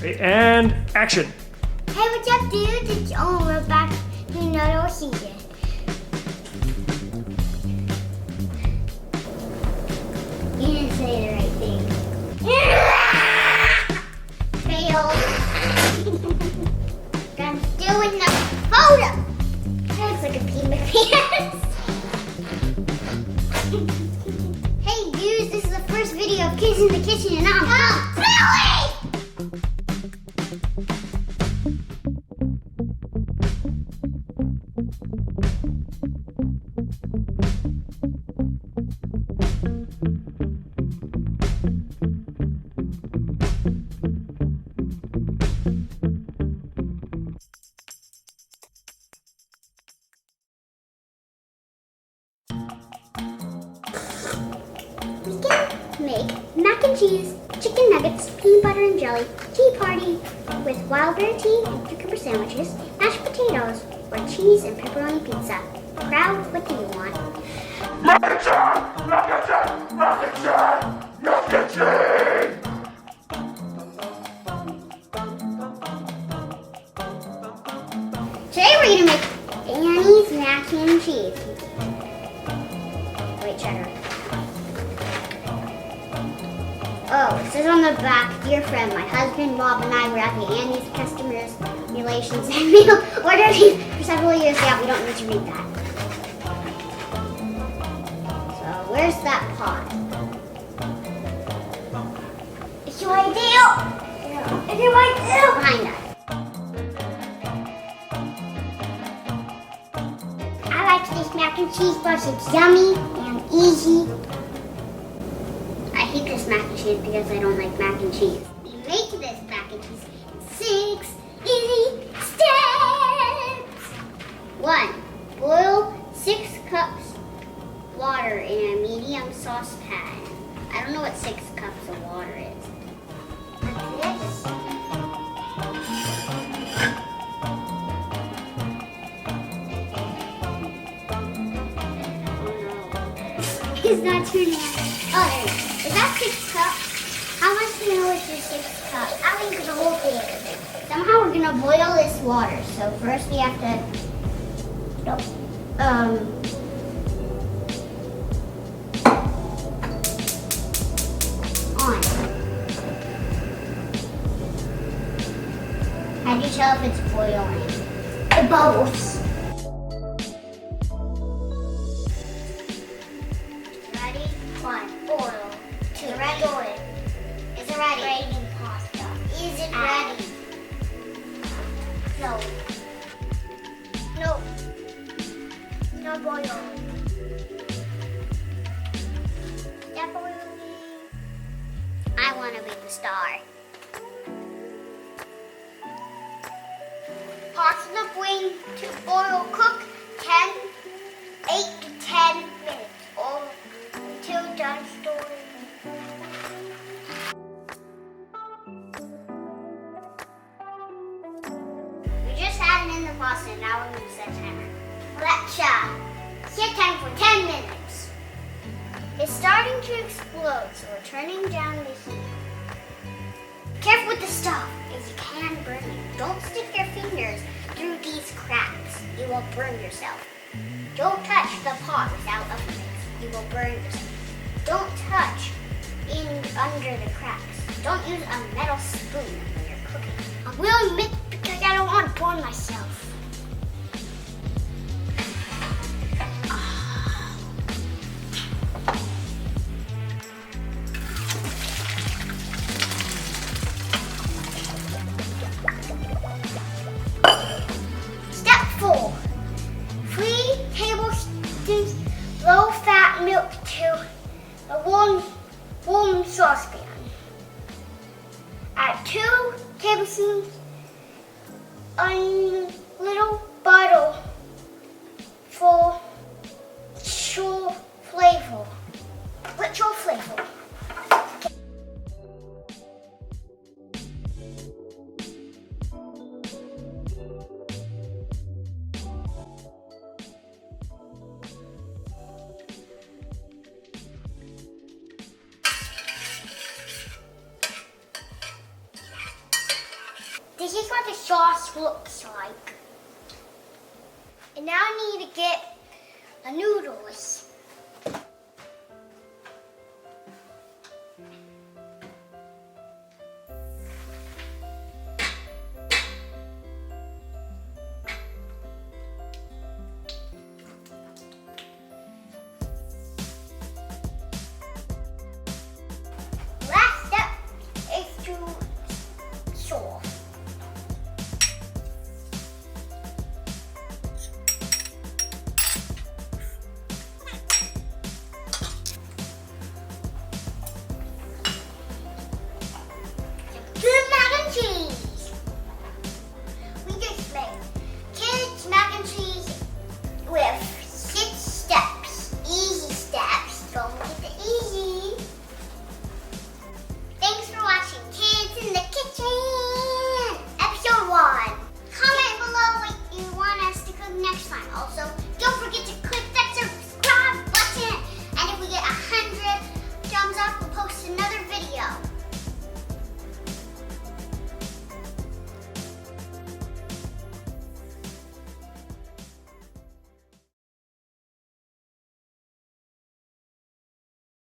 And action. Hey, what's up, dudes? It's Owen. We're back to another season. You didn't say the right thing. Fail. I'm doing the photo. That looks like a pee in my pants. Hey, dudes, this is the first video of Kids in the Kitchen, and I'm Billy! We can make mac and cheese, chicken nuggets, peanut butter and jelly, tea party with wild berry tea and cucumber sandwiches, mashed potatoes, or cheese and pepperoni pizza. Crowd, what do you want? Mac and cheese! Mac and cheese! Mac and cheese! Mac and cheese! Today we're gonna make Annie's mac and cheese. Wait, cheddar. Oh, it says on the back, dear friend, my husband Bob and I were at the Annie's Customers Relations and meal ordered for several years. Yeah, we don't need to read that. So where's that pot? It's your idea. It's your idea. Behind us. I like this mac and cheese because it's yummy and easy. I hate this mac and cheese because I don't like mac and cheese. We make this mac and cheese in 6 easy steps. 1. Boil 6 cups water in a medium saucepan. I don't know what 6 cups of water is. This. It's not turning out. Oh, there it is. Is that 6 cups? How much do you know is your 6 cups? I think the whole thing. Somehow we're gonna boil this water. So first we have to, on. How do you tell if it's boiling? The bubbles. Ready? 1. Boil. 2. Ready? Boil. Is it ready? Raining pasta. Is it ready? No. No. No boiling. Stop boiling. I want to be the star. Pasta wing to boil. Cook 8 to 10 minutes. Or until done storing. We just had it in the pasta, now we're going to set timer. Let's set time for 10 minutes. It's starting to explode, so we're turning down the heat. Careful with the stuff, as it can burn you. Don't stick your fingers through these cracks. You will burn yourself. Don't touch the pot without a fence. You will burn yourself. Don't touch under the cracks. Don't use a metal spoon when you're cooking. I will admit because I don't want to burn myself. Step 4. 3 tablespoons low-fat milk to a warm saucepan. Add 2 tablespoons a little bottle for ritual flavor. Ritual flavor. This is what the sauce looks like. And now I need to get the noodles.